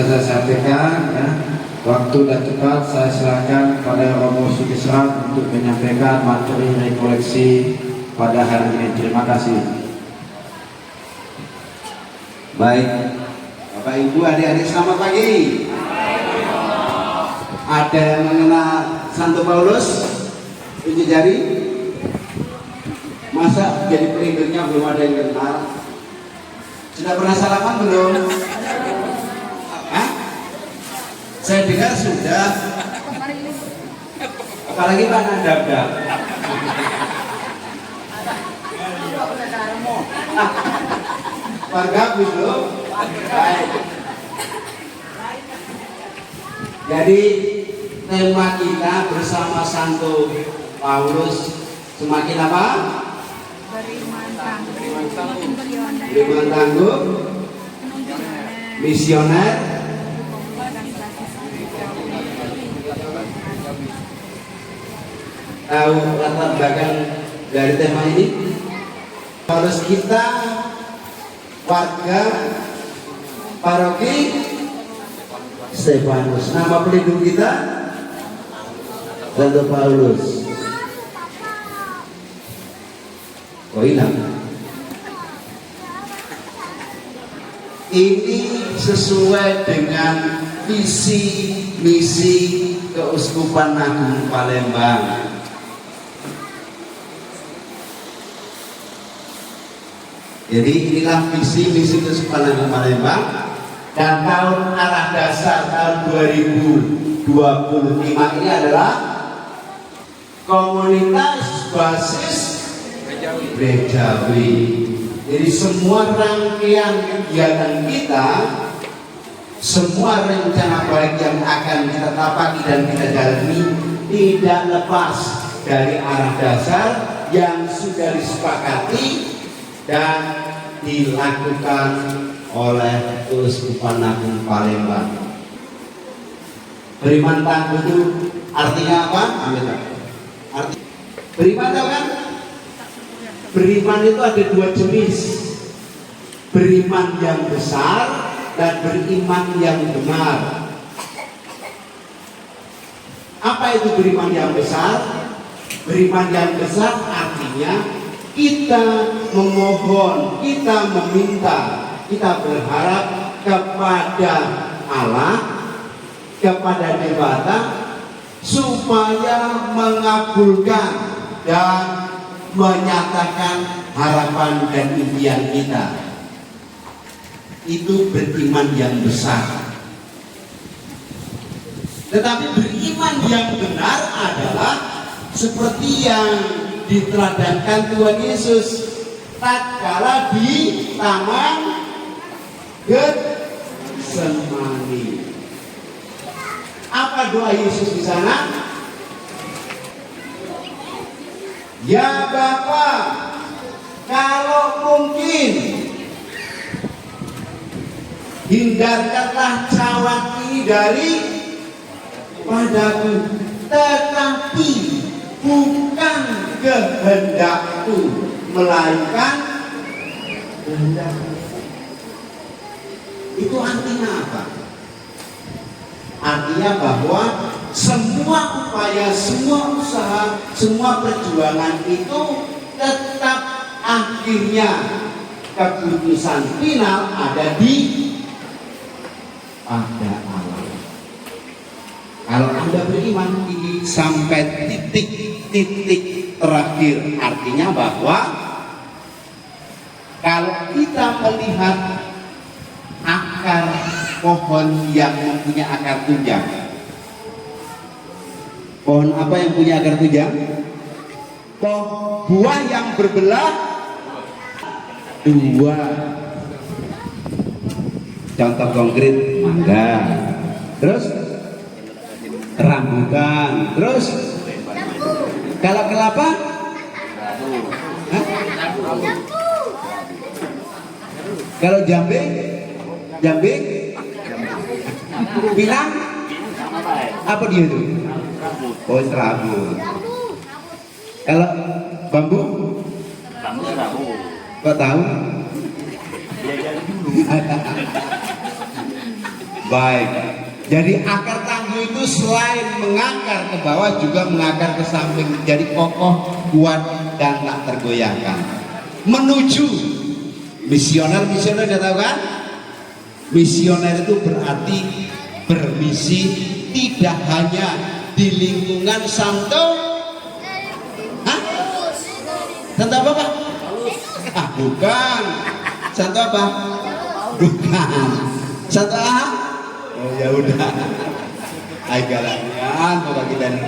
bisa saya sampaikan ya. Waktu dan tempat saya silakan pada Romo Sukisrat untuk menyampaikan materi rekoleksi pada hari ini. Terima kasih. Baik, Bapak Ibu, adik-adik, selamat pagi. Ada yang mengenal Santo Paulus? Tunjuk jari. Masa jadi pengikutnya belum ada yang kenal? Sudah pernah salaman belum? Hah? Saya dengar sudah. Apalagi Pak Nadabda. Warga belum? Baik. Jadi tema kita bersama Santo Paulus semakin apa? Beriman tangguh, misioner, tahu latar belakang dari tema ini? Paulus kita warga paroki Stefanus. Nama pelindung kita Santo Paulus. Oh hilang. Ini sesuai dengan visi misi Keuskupan Agung Palembang. Jadi inilah visi misi Keuskupan Agung Palembang, dan tahun arah dasar tahun 2025 ini adalah komunitas basis Gerejawi. Jadi semua rangkaian kegiatan kita, semua rencana baik yang akan kita tapaki dan kita jalani tidak lepas dari arah dasar yang sudah disepakati dan dilakukan oleh Keuskupan Agung Palembang. Beriman tangguh itu artinya apa? Beriman tahu kan? Beriman itu ada dua jenis, beriman yang besar dan beriman yang benar. Apa itu beriman yang besar? Beriman yang besar artinya kita memohon, kita meminta, kita berharap kepada Allah, kepada Dewata, supaya mengabulkan dan menyatakan harapan dan impian kita. Itu beriman yang besar. Tetapi beriman yang benar adalah seperti yang diteladankan Tuhan Yesus tatkala di taman Getsemani. Apa doa Yesus di sana? Ya Bapa, kalau mungkin hindarkanlah cawan ini dari padaku, tetapi bukan kehendakku, melainkan kehendakmu. Itu artinya apa? Artinya bahwa semua upaya, semua usaha, semua perjuangan itu tetap akhirnya keputusan final ada di pada Allah. Kalau Anda beriman ini sampai titik terakhir, artinya bahwa kalau kita melihat akar pohon yang mempunyai akar tunjang. Pohon apa yang punya akar tunjang? Buah yang berbelah dua. Contoh konkret, mangga. Terus rambutan. Terus kalau kelapa? Hah? Kalau jambing? Jambing? Pinang? Apa dia itu? Oh, serabut. Kalau bambu? Bambu serabut. Kok tahu? Baik. Jadi akar tangguh itu selain mengakar ke bawah juga mengakar ke samping, jadi kokoh, kuat dan tak tergoyahkan. Menuju misioner, misioner udah tahu kan? Misioner itu berarti bermisi tidak hanya di lingkungan Santo. Hah? Santo apa Pak? Ah bukan. Santo apa? Bukan. Santo apa? Oh ya udah. Ay galanian bapak kita nih.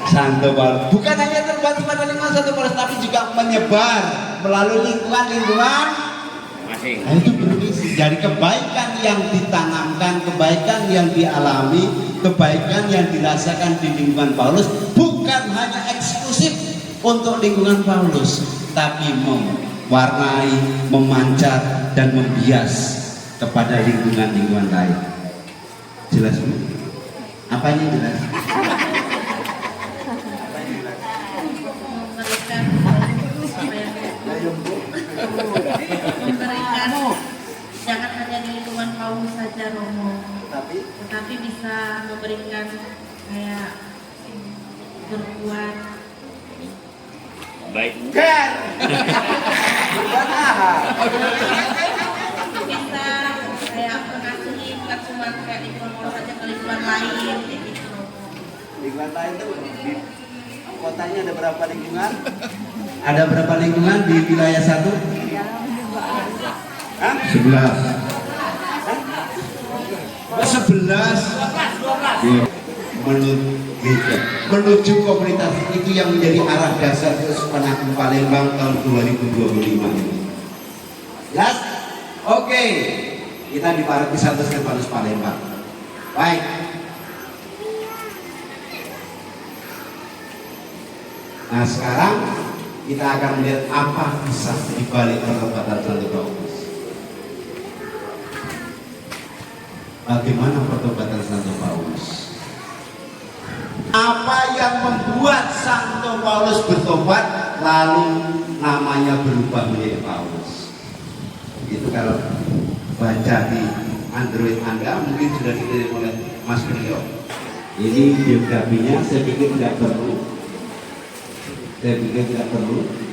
Santo Paulus. Bukan hanya terbatas pada lingkungan Santo Paulus, tapi juga menyebar melalui lingkungan masing. Nah, itu bermisi. Dari kebaikan yang ditanamkan, kebaikan yang dialami, kebaikan yang dirasakan di lingkungan Paulus bukan hanya eksklusif untuk lingkungan Paulus, tapi mewarnai, memancar dan membias kepada lingkungan-lingkungan lain. Jelas Bu? Apanya jelas? Memberikan jangan hanya di lingkungan Paulus saja Romo, tetapi bisa memberikan kayak berbuat Baik. bisa kayak mengasihi bukan cuma kayak lingkungan Paulus saja ke lingkungan lain kayak gitu. Lingkungan lain itu di kotanya ada berapa lingkungan? Ada berapa lingkungan di wilayah satu? 11. 11 menuju komunitas itu yang menjadi arah dasar Keuskupan Agung Palembang tahun 2025 ini. Jelas? Oke. Kita di Paroki Santo Stefanus Palembang. Baik. Nah sekarang kita akan melihat apa kisah di balik pertobatan Santo Paulus. Bagaimana pertobatan Santo Paulus? Apa yang membuat Santo Paulus bertobat lalu namanya berubah menjadi Paulus? Itu kalau baca di Android Anda mungkin sudah dikirim oleh Mas Brio. Ini biografinya, saya pikir tidak perlu.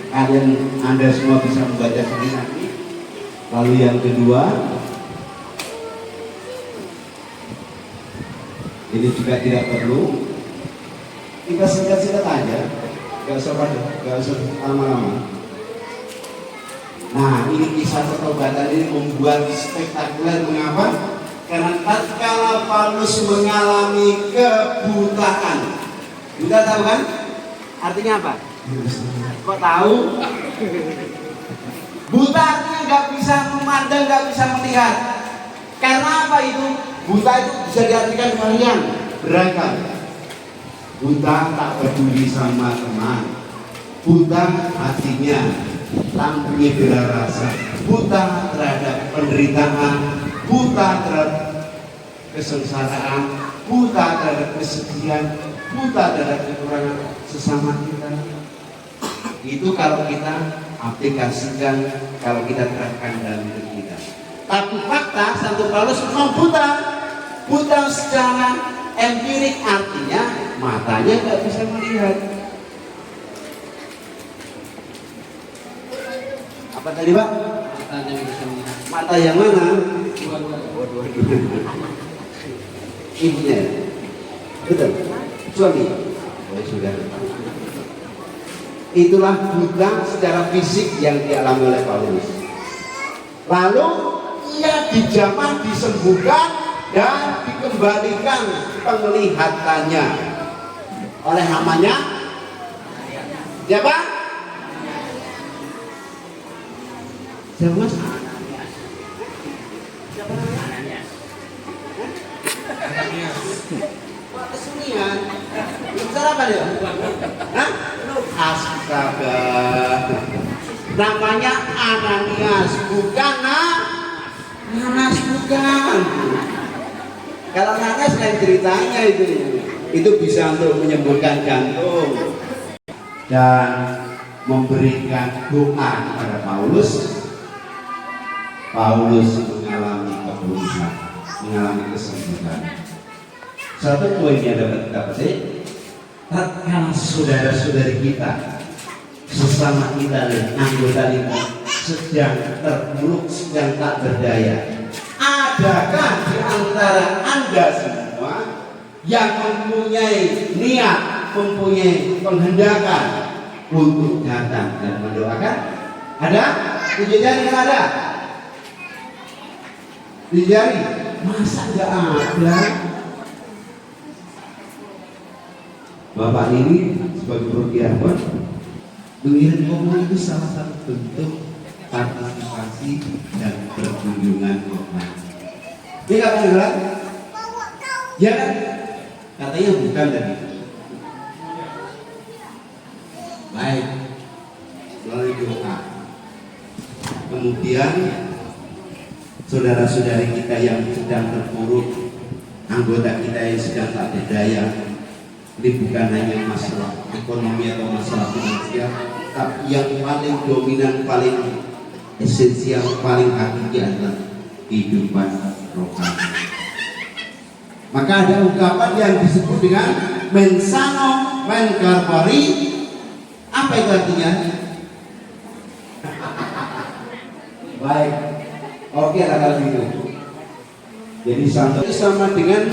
Kalian Anda semua bisa membaca sendiri nanti. Lalu yang kedua, ini juga tidak perlu. Kita singkat-singkat aja, gak usah lama-lama. Nah, ini kisah pertobatan ini membuat spektakuler. Mengapa? Karena tatkala Paulus mengalami kebutaan. Buta tahu kan? Artinya apa? Kok tahu? Buta artinya nggak bisa memandang, nggak bisa melihat. Karena apa itu? Buta itu bisa diartikan kalian beragam. Buta tak peduli sama teman. Buta hatinya tak punya bela rasa. Buta terhadap penderitaan. Buta terhadap kesengsaraan. Buta terhadap kesedihan. Buta terhadap kekurangan sesama kita. Itu kalau kita aplikasikan, kalau kita terapkan dalam hidup kita. Tapi fakta Santo Paulus memang buta secara empirik, artinya matanya nggak bisa melihat. Apa tadi Pak? Matanya bisa melihat. Mata yang mana? Dua. Ininya, betul. Kecuali, oh sudah. Itulah buta secara fisik yang dialami oleh Paulus. Lalu ia dijamah, disembuhkan dan dikembalikan penglihatannya oleh namanya siapa? Siapa Mas? Siapa namanya? Kesenian. Bicara apa dia? Hah? Astaga. Namanya Ananias, bukan Nanas, bukan. Kalau Nanas lain ceritanya itu bisa untuk menyembuhkan jantung dan memberikan doa kepada Paulus. Paulus mengalami kepulihan, mengalami kesembuhan. Satu poin yang dapat kita petik, tatkala saudara-saudari kita, sesama kita dan anggota kita sedang terpuruk, sedang tak berdaya, adakah di antara Anda semua yang mempunyai niat, mempunyai penghendakan untuk datang dan mendoakan? Ada? Tunjuk jari yang ada? Tunjuk jari? Masa enggak ada? Bapak ini sebagai perwakilan mengirim komunitas itu salah satu bentuk partisipasi dan perkunjungan online. Dia nggak benar? Ya kan? Katanya bukan tadi. Baik, melalui doa. Kemudian saudara-saudari kita yang sedang terpuruk, anggota kita yang sedang tak berdaya, ini bukan hanya masalah ekonomi atau masalah finansial, tapi yang paling dominan, paling esensial, paling hakiki adalah kehidupan rohani. Maka ada ungkapan yang disebut dengan mensano mencarpari. Apa itu artinya? Baik, oke lah kalau gitu. Jadi santo sama dengan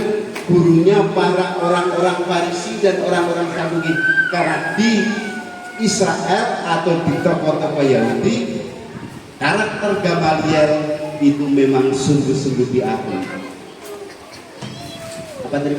gurunya para orang-orang Farisi dan orang-orang Saduki. Karena di Israel atau di tokoh-tokoh Yahudi, karakter Gamaliel itu memang sungguh-sungguh diakui. Apa tadi?